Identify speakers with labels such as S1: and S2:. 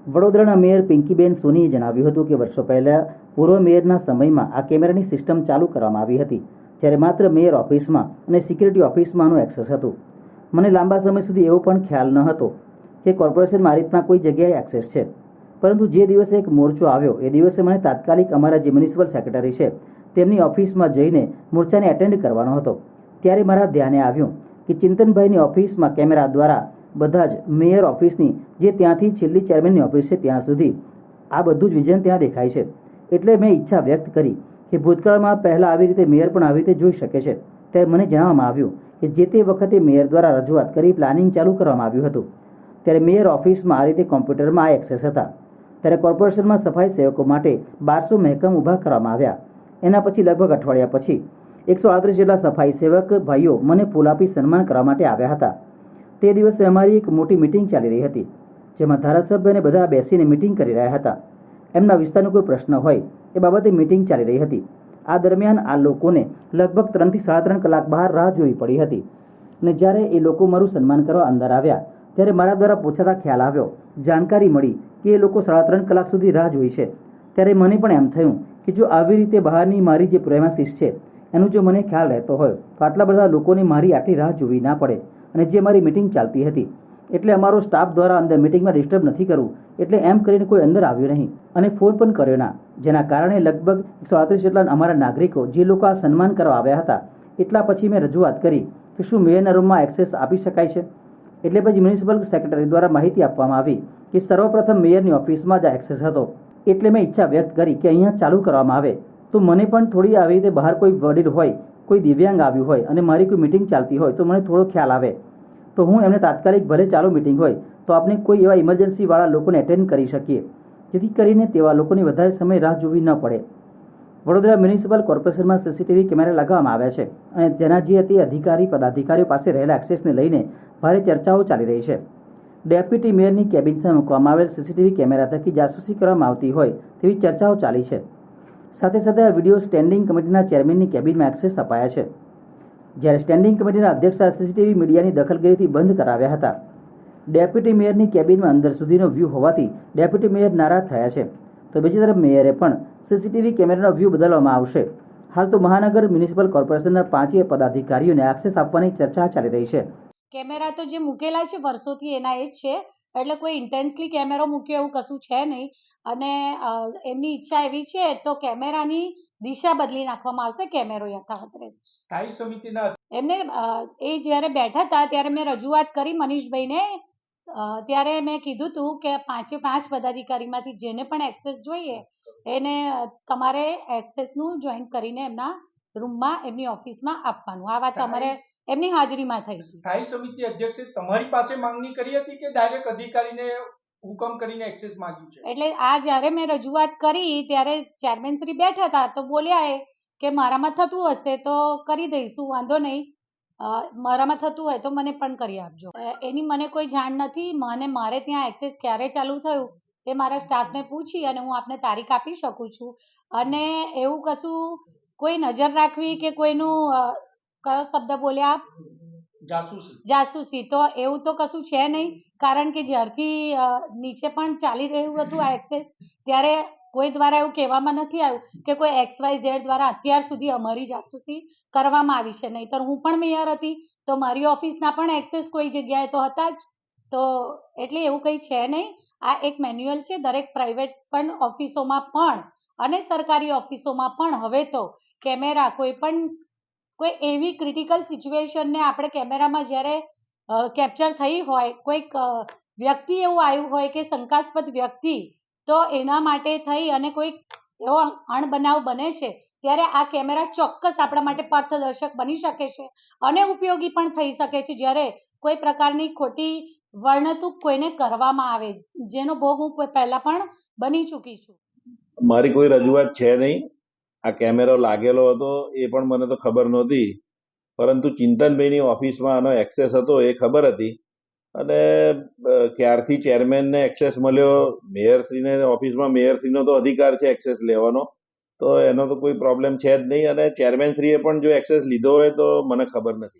S1: વડોદરાના મેયર પિંકીબેન સોનીએ જણાવ્યું હતું કે વર્ષો પહેલા પૂર્વ મેયરના સમયમાં આ કેમેરાની સિસ્ટમ ચાલુ કરવામાં આવી હતી, જ્યારે માત્ર મેયર ઓફિસમાં અને સિક્યુરિટી ઓફિસમાંનો એક્સેસ હતું. મને લાંબા સમય સુધી એવો પણ ખ્યાલ ન હતો કે કોર્પોરેશનમાં આ રીતના કોઈ જગ્યાએ એક્સેસ છે. પરંતુ જે દિવસે એક મોરચો આવ્યો એ દિવસે મને તાત્કાલિક અમારા જે મ્યુનિસિપલ સેક્રેટરી છે તેમની ઓફિસમાં જઈને મોરચાને એટેન્ડ કરવાનો હતો. ત્યારે મારા ધ્યાને આવ્યું કે ચિંતનભાઈની ઓફિસમાં કેમેરા દ્વારા બધા જ મેયર ઓફિસની જે ત્યાંથી છેલ્લી ચેરમેનની ઓફિસ છે ત્યાં સુધી આ બધું જ વિઝન ત્યાં દેખાય છે. એટલે મેં ઈચ્છા વ્યક્ત કરી કે ભૂતકાળમાં પહેલાં આવી રીતે મેયર પણ આવી રીતે જોઈ શકે છે. ત્યારે મને જણાવવામાં આવ્યું કે જે તે વખતે મેયર દ્વારા રજૂઆત કરી પ્લાનિંગ ચાલુ કરવામાં આવ્યું હતું. ત્યારે મેયર ઓફિસમાં આ રીતે કોમ્પ્યુટરમાં આ એક્સેસ હતા. ત્યારે કોર્પોરેશનમાં સફાઈ સેવકો માટે 1200 મહેકમ ઊભા કરવામાં આવ્યા. એના પછી લગભગ અઠવાડિયા પછી 138 જેટલા સફાઈ સેવક ભાઈઓ મને ફૂલ આપી સન્માન કરવા માટે આવ્યા હતા. તે દિવસે અમારી એક મોટી મિટિંગ ચાલી રહી હતી, જેમાં ધારાસભ્યને બધા બેસીને મિટિંગ કરી રહ્યા હતા. એમના વિસ્તારનો કોઈ પ્રશ્ન હોય એ બાબતે મિટિંગ ચાલી રહી હતી. આ દરમિયાન આ લોકોને લગભગ 3 થી 3.5 કલાક બહાર રાહ જોવી પડી હતી. અને જ્યારે એ લોકો મારું સન્માન કરવા અંદર આવ્યા ત્યારે મારા દ્વારા પૂછાતા ખ્યાલ આવ્યો, જાણકારી મળી કે એ લોકો 3.5 કલાક સુધી રાહ જોઈ છે. ત્યારે મને પણ એમ થયું કે જો આવી રીતે બહારની મારી જે પ્રેમાસીસ છે એનું જો મને ખ્યાલ રહેતો હોય તો આટલા બધા લોકોને મારી આટલી રાહ જોવી ના પડે. અને જે મારી મિટિંગ ચાલતી હતી એટલે અમારો સ્ટાફ દ્વારા અંદર મિટિંગમાં ડિસ્ટર્બ નથી કરવું એટલે એમ કરીને કોઈ અંદર આવ્યું નહીં અને ફોન પણ કર્યો ના, જેના કારણે લગભગ 138 જેટલા અમારા નાગરિકો જે લોકો આ સન્માન કરવા આવ્યા હતા એટલા પછી મેં રજૂઆત કરી કે શું મેયરના રૂમમાં એક્સેસ આપી શકાય છે. એટલે પછી મ્યુનિસિપલ સેક્રેટરી દ્વારા માહિતી આપવામાં આવી કે સર્વપ્રથમ મેયરની ઓફિસમાં જ એક્સેસ હતો. એટલે મેં ઈચ્છા વ્યક્ત કરી કે અહીંયા ચાલુ કરવામાં આવે તો મને પણ થોડી આવી રીતે બહાર કોઈ વડીલ હોય, કોઈ દિવ્યાંગ આવ્યું હોય અને મારી કોઈ મિટિંગ ચાલતી હોય તો મને થોડો ખ્યાલ આવે તો હું એમને તાત્કાલિક ભલે ચાલુ મિટિંગ હોય તો આપણે કોઈ એવા ઇમરજન્સીવાળા લોકોને એટેન્ડ કરી શકીએ, જેથી કરીને તેવા લોકોની વધારે સમય રાહ જોવી ન પડે. વડોદરા મ્યુનિસિપલ કોર્પોરેશનમાં સીસીટીવી કેમેરા લગાવવામાં આવ્યા છે અને તેના જે તે અધિકારી પદાધિકારીઓ પાસે રહેલા એક્સેસને લઈને ભારે ચર્ચાઓ ચાલી રહી છે. ડેપ્યુટી મેયરની કેબિન સામે મૂકવામાં આવેલ સીસીટીવી કેમેરા થકી જાસૂસી કરવામાં આવતી હોય તેવી ચર્ચાઓ ચાલી છે. સાથે સાથે આ વિડીયો સ્ટેન્ડિંગ કમિટીના ચેરમેનની કેબિનમાં એક્સેસ અપાયા છે, જ્યારે સ્ટેન્ડિંગ કમિટીના અધ્યક્ષ સીસીટીવી મીડિયાની દખલગીરીથી બંધ કરાવ્યા હતા. ડેપ્યુટી મેયરની કેબિનમાં અંદર સુધીનો વ્યૂ હોવાથી ડેપ્યુટી મેયર નારાજ થયા છે, તો બીજી તરફ મેયરે પણ સીસીટીવી કેમેરાનો વ્યૂ બદલવામાં આવશે. હાલ તો મહાનગર મ્યુનિસિપલ કોર્પોરેશનના 5 પદાધિકારીઓને એક્સેસ આપવાની ચર્ચા ચાલી રહી છે.
S2: કેમેરા તો જે મૂકેલા છે વર્ષોથી એના એ જ છે, એટલે કોઈ ઇન્ટેન્સલી કેમેરો મૂક્યો એવું કશું છે નહીં. અને એમની ઈચ્છા એવી છે તો કેમેરાની દિશા બદલી નાખવામાં આવશે. કેમેરો યથાવત રહેશે.
S3: સ્થાયી સમિતિના
S2: એમને એ જ્યારે બેઠા હતા ત્યારે મેં રજૂઆત કરી મનીષભાઈને. ત્યારે મેં કીધું હતું કે 5 પદાધિકારીમાંથી જેને પણ એક્સેસ જોઈએ એને તમારે એક્સેસનું જોઈન કરીને એમના રૂમમાં એમની ઓફિસમાં આપવાનું. આ વાત અમારે એમની હાજરીમાં થઈ.
S3: સ્થાયી સમિતિ અધ્યક્ષે તમારી પાસે માંગણી કરી હતી કે ડાયરેક્ટ અધિકારીને હુકમ કરીને એક્સેસ માંગ્યું છે?
S2: એટલે આ જ્યારે મેં રજૂઆત કરી ત્યારે ચેરમેન શ્રી બેઠા હતા તો બોલ્યા કે મારામાં થતું હશે તો કરી દઈશું, વાંધો નહીં, મારામાં થતું હોય તો મને પણ કરી આપજો. એની મને કોઈ જાણ નથી. મારે ત્યાં એક્સેસ ક્યારે ચાલુ થયું તે મારા સ્ટાફને પૂછી અને હું આપને તારીખ આપી શકું છું. અને એવું કશું કોઈ નજર રાખવી કે કોઈનું કયો શબ્દ બોલ્યા આપ? જાસૂસી. તો એવું તો કશું છે નહીં, કારણ કે જ્યારથી નીચે પણ ચાલી રહ્યું હતું આ એક્સેસ ત્યારે કોઈ દ્વારા એવું કહેવામાં નથી આવ્યું કે કોઈ XYZ દ્વારા અત્યાર સુધી અમારી જાસૂસી કરવામાં આવી છે. નહીંતર હું પણ મેયર હતી તો મારી ઓફિસના પણ એક્સેસ કોઈ જગ્યાએ તો હતા જ. તો એટલે એવું કંઈ છે નહીં. આ એક મેન્યુઅલ છે. દરેક પ્રાઇવેટ પણ ઓફિસોમાં પણ અને સરકારી ઓફિસોમાં પણ હવે તો કેમેરા કોઈ એવી ક્રિટિકલ સિચ્યુએશનને આપણે કેમેરામાં જ્યારે કેપ્ચર થઈ હોય, કોઈક વ્યક્તિ એવું આવ્યું હોય કે શંકાસ્પદ વ્યક્તિ, તો એના માટે થઈ અને કોઈક એવો અણબનાવ બને છે ત્યારે આ કેમેરા ચોક્કસ આપણા માટે પથદર્શક બની શકે છે અને ઉપયોગી પણ થઈ શકે છે જ્યારે કોઈ પ્રકારની ખોટી વર્ણતુક કોઈને કરવામાં આવે, જેનો ભોગ હું પહેલાં પણ બની ચૂકી છું.
S4: મારી કોઈ રજૂઆત છે નહીં. આ કેમેરો લાગેલો હતો એ પણ મને તો ખબર નહોતી, પરંતુ ચિંતનભાઈની ઓફિસમાં આનો એક્સેસ હતો એ ખબર હતી. અને ક્યારથી ચેરમેનને એક્સેસ મળ્યો, મેયરશ્રીને ઓફિસમાં મેયરશ્રીનો તો અધિકાર છે એક્સેસ લેવાનો, તો એનો તો કોઈ પ્રોબ્લેમ છે જ નહીં. અને ચેરમેનશ્રીએ પણ જો એક્સેસ લીધો હોય તો મને ખબર નથી.